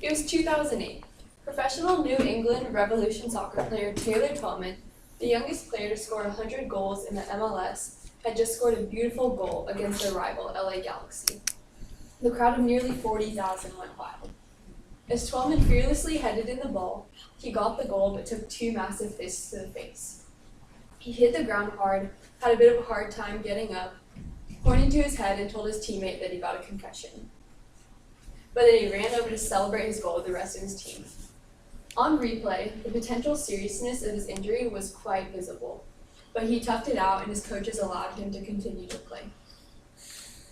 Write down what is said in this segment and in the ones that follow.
It was 2008. Professional New England Revolution soccer player Taylor Twellman, the youngest player to score 100 goals in the MLS, had just scored a beautiful goal against their rival, LA Galaxy. The crowd of nearly 40,000 went wild. As Twellman fearlessly headed in the ball, he got the goal but took two massive fists to the face. He hit the ground hard, had a bit of a hard time getting up, pointed to his head and told his teammate that he got a concussion. But then he ran over to celebrate his goal with the rest of his team. On replay, the potential seriousness of his injury was quite visible, but he toughed it out and his coaches allowed him to continue to play.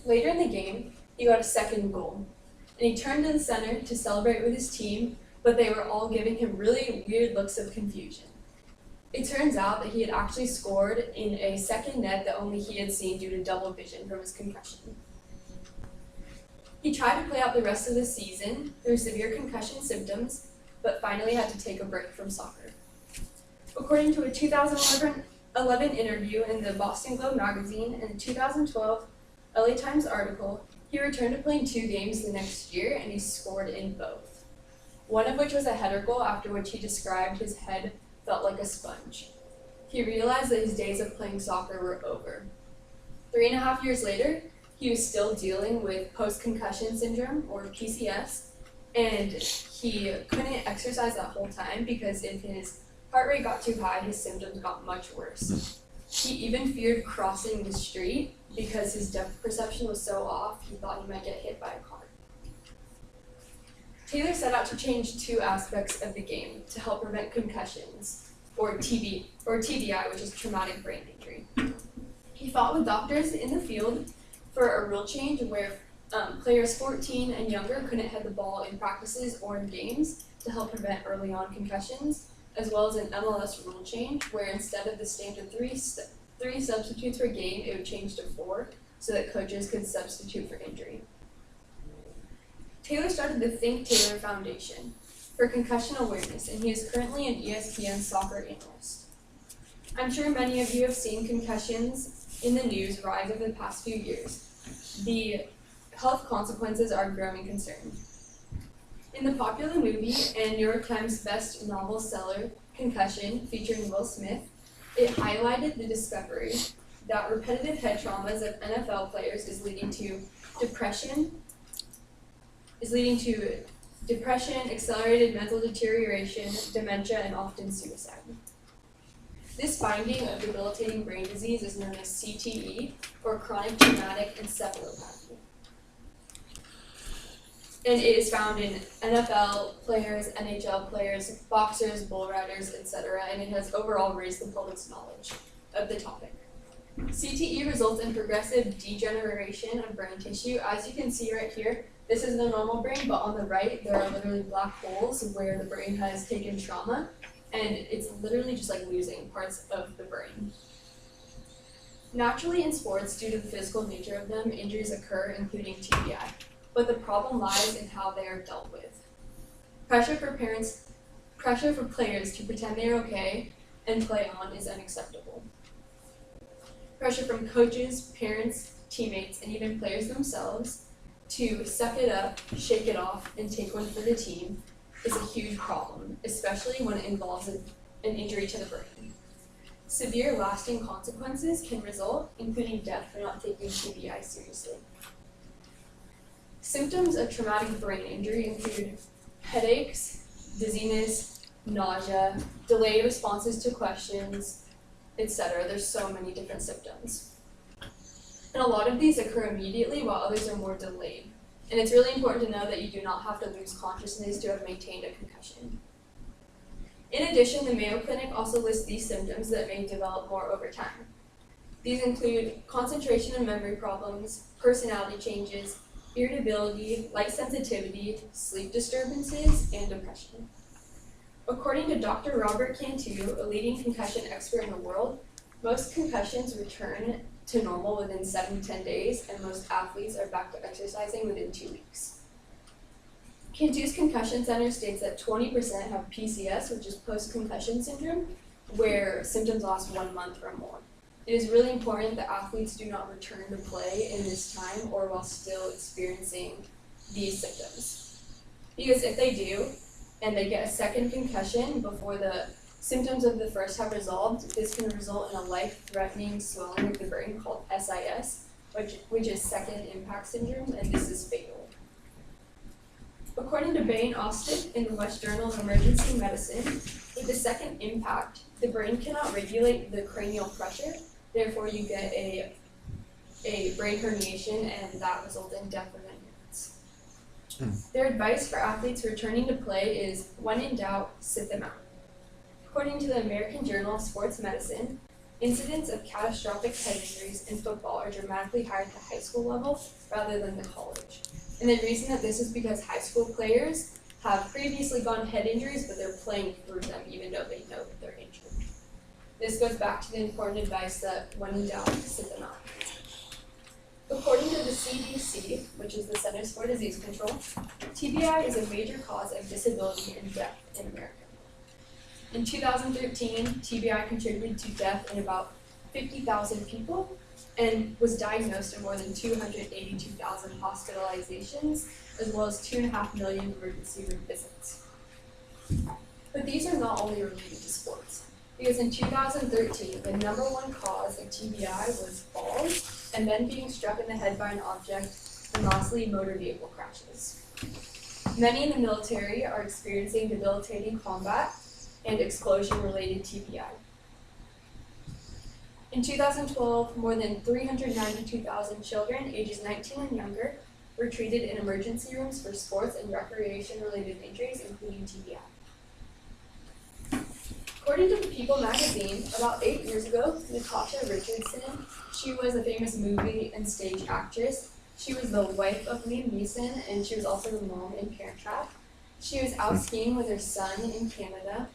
Later in the game, he got a second goal, and he turned to the center to celebrate with his team, but they were all giving him really weird looks of confusion. It turns out that he had actually scored in a second net that only he had seen due to double vision from his concussion. He tried to play out the rest of the season through severe concussion symptoms, but finally had to take a break from soccer. According to a 2011 interview in the Boston Globe magazine and a 2012 LA Times article, he returned to playing 2 games the next year and he scored in both. One of which was a header goal, after which he described his head felt like a sponge. He realized that his days of playing soccer were over. 3.5 years later, he was still dealing with post-concussion syndrome, or PCS, and he couldn't exercise that whole time because if his heart rate got too high, his symptoms got much worse. He even feared crossing the street because his depth perception was so off, he thought he might get hit by a car. Taylor set out to change 2 aspects of the game to help prevent concussions, or TBI, which is traumatic brain injury. He fought with doctors in the field for a rule change where players 14 and younger couldn't head the ball in practices or in games to help prevent early on concussions, as well as an MLS rule change where instead of the standard 3 substitutes per game, it would change to 4 so that coaches could substitute for injury. Taylor started the Think Taylor Foundation for concussion awareness, and he is currently an ESPN soccer analyst. I'm sure many of you have seen concussions in the news rise over the past few years. The health consequences are a growing concern. In the popular movie and New York Times best novel seller, Concussion, featuring Will Smith, it highlighted the discovery that repetitive head traumas of NFL players is leading to depression, accelerated mental deterioration, dementia, and often suicide. This finding of debilitating brain disease is known as CTE, or chronic traumatic encephalopathy. And it is found in NFL players, NHL players, boxers, bull riders, etc., and it has overall raised the public's knowledge of the topic. CTE results in progressive degeneration of brain tissue. As you can see right here, this is the normal brain, but on the right, there are literally black holes where the brain has taken trauma, and it's literally just like losing parts of the brain. Naturally in sports, due to the physical nature of them, injuries occur, including TBI. But the problem lies in how they are dealt with. Pressure for players to pretend they are okay and play on is unacceptable. Pressure from coaches, parents, teammates, and even players themselves to suck it up, shake it off, and take one for the team is a huge problem, especially when it involves an injury to the brain. Severe lasting consequences can result, including death for not taking TBI seriously. Symptoms of traumatic brain injury include headaches, dizziness, nausea, delayed responses to questions, etc. There's so many different symptoms. And a lot of these occur immediately while others are more delayed. And it's really important to know that you do not have to lose consciousness to have maintained a concussion. In addition, the Mayo Clinic also lists these symptoms that may develop more over time. These include concentration and memory problems, personality changes, irritability, light sensitivity, sleep disturbances, and depression. According to Dr. Robert Cantu, a leading concussion expert in the world, most concussions return to normal within 7 to 10 days, and most athletes are back to exercising within 2 weeks. Cantu's Concussion Center states that 20% have PCS, which is post-concussion syndrome, where symptoms last 1 month or more. It is really important that athletes do not return to play in this time or while still experiencing these symptoms. Because if they do, and they get a second concussion before the symptoms of the first have resolved, this can result in a life-threatening swelling of the brain called SIS, which is second impact syndrome, and this is fatal. According to Bain Austin in the West Journal of Emergency Medicine, with the second impact, the brain cannot regulate the cranial pressure, therefore you get a brain herniation, and that results in death within minutes. Their advice for athletes returning to play is, when in doubt, sit them out. According to the American Journal of Sports Medicine, incidents of catastrophic head injuries in football are dramatically higher at the high school level rather than the college. And the reason that this is because high school players have previously gotten head injuries, but they're playing through them even though they know that they're injured. This goes back to the important advice that when in doubt, sit them out. According to the CDC, which is the Centers for Disease Control, TBI is a major cause of disability and death in America. In 2013, TBI contributed to death in about 50,000 people and was diagnosed in more than 282,000 hospitalizations, as well as 2.5 million emergency room visits. But these are not only related to sports, because in 2013, the number one cause of TBI was falls, and then being struck in the head by an object, and lastly, motor vehicle crashes. Many in the military are experiencing debilitating combat and explosion-related TBI. In 2012, more than 392,000 children ages 19 and younger were treated in emergency rooms for sports and recreation-related injuries, including TBI. According to People magazine, about 8 years ago, Natasha Richardson, she was a famous movie and stage actress. She was the wife of Liam Neeson, and she was also the mom in Parent Trap. She was out skiing with her son in Canada.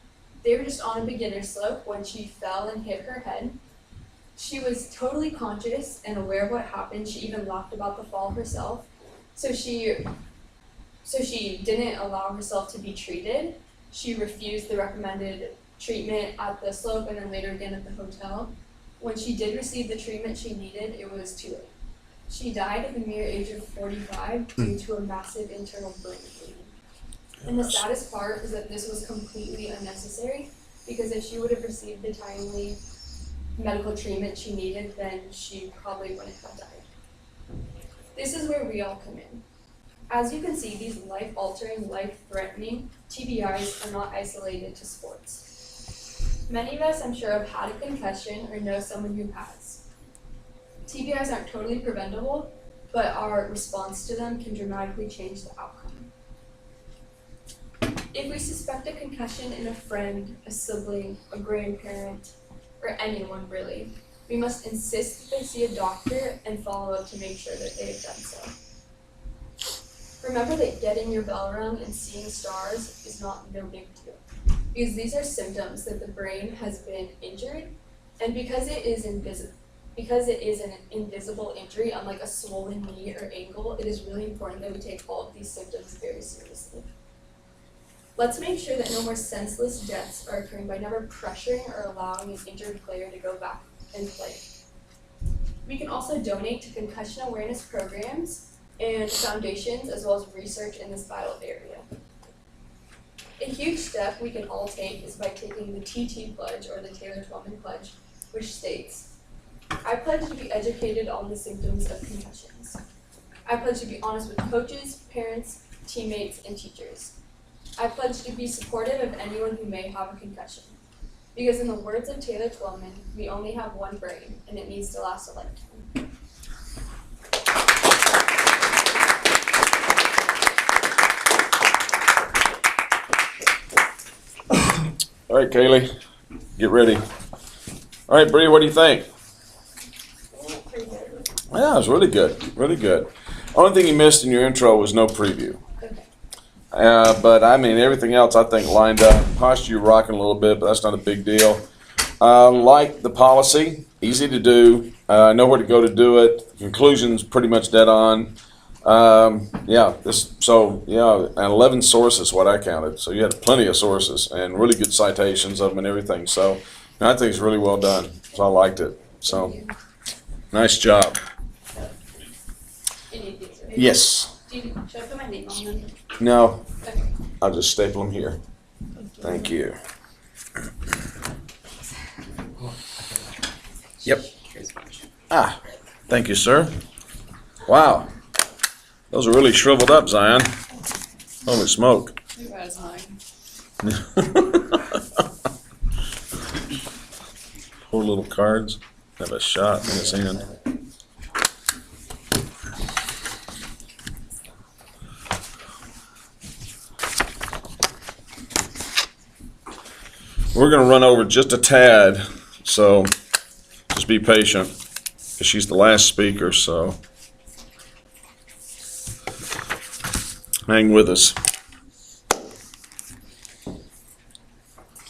They were just on a beginner slope when she fell and hit her head. She was totally conscious and aware of what happened. She even laughed about the fall herself. So she didn't allow herself to be treated. She refused the recommended treatment at the slope and then later again at the hotel. When she did receive the treatment she needed, it was too late. She died at the mere age of 45 due to a massive internal brain bleeding. And the saddest part is that this was completely unnecessary, because if she would have received the timely medical treatment she needed, then she probably wouldn't have died. This is where we all come in. As you can see, these life-altering, life-threatening TBIs are not isolated to sports. Many of us, I'm sure, have had a concussion or know someone who has. TBIs aren't totally preventable, but our response to them can dramatically change the outcome. If we suspect a concussion in a friend, a sibling, a grandparent, or anyone really, we must insist that they see a doctor and follow up to make sure that they have done so. Remember that getting your bell rung and seeing stars is not no big deal, because these are symptoms that the brain has been injured, and because it is an invisible injury, unlike a swollen knee or ankle, it is really important that we take all of these symptoms very seriously. Let's make sure that no more senseless deaths are occurring by never pressuring or allowing an injured player to go back and play. We can also donate to concussion awareness programs and foundations, as well as research in this vital area. A huge step we can all take is by taking the TT Pledge, or the Taylor-Twellman Pledge, which states, I pledge to be educated on the symptoms of concussions. I pledge to be honest with coaches, parents, teammates, and teachers. I pledge to be supportive of anyone who may have a concussion. Because in the words of Taylor-Twellman, we only have one brain, and it needs to last a lifetime. All right, Kaylee, get ready. All right, Brie, what do you think? Yeah, it was really good, really good. Only thing you missed in your intro was no preview. But I mean, everything else I think lined up. Posture you're rocking a little bit, but that's not a big deal. Like the policy, easy to do. Know where to go to do it. The conclusion's pretty much dead on. And 11 sources, what I counted. So you had plenty of sources and really good citations of them and everything. So I think it's really well done. So I liked it. So nice job. Yes. Should I put my name on them? No, Okay. I'll just staple them here. Thank you. Yep. Ah, thank you, sir. Wow. Those are really shriveled up, Zion. Holy smoke. Too bad it's mine. Poor little cards have a shot in his hand. We're going to run over just a tad, so just be patient, because she's the last speaker, so hang with us.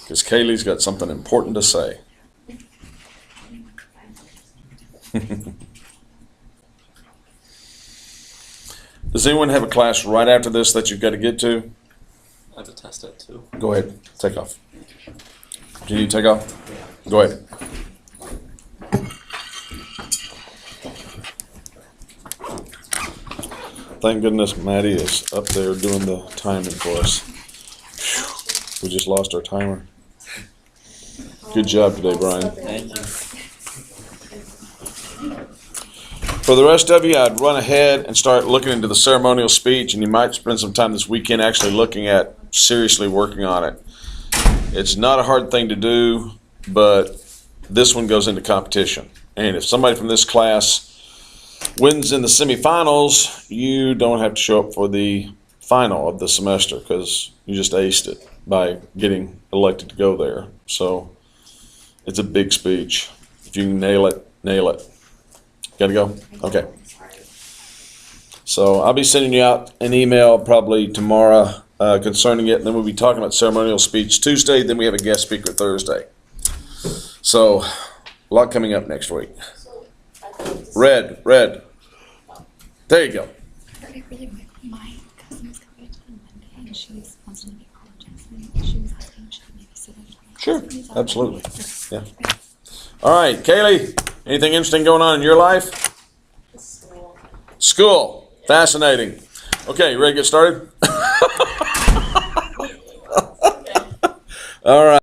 Because Kaylee's got something important to say. Does anyone have a class right after this that you've got to get to? I have to test it too. Go ahead, take off. Do you need to take off? Go ahead. Thank goodness Maddie is up there doing the timing for us. Phew. We just lost our timer. Good job today, Brian. Thank you. For the rest of you, I'd run ahead and start looking into the ceremonial speech, and you might spend some time this weekend actually looking at, seriously working on it. It's not a hard thing to do, but this one goes into competition. And if somebody from this class wins in the semifinals, you don't have to show up for the final of the semester because you just aced it by getting elected to go there. So it's a big speech. If you can nail it, nail it. Gotta go? Okay. So I'll be sending you out an email probably tomorrow concerning it, and then we'll be talking about ceremonial speech Tuesday, then we have a guest speaker Thursday. So a lot coming up next week. Red. There you go. Really quick, my cousin was coming on Monday and she was constantly apologizing. She was asking should I maybe sit in. Sure, absolutely. Yeah. All right, Kaylee, anything interesting going on in your life? School. Fascinating. Okay, you ready to get started? All right.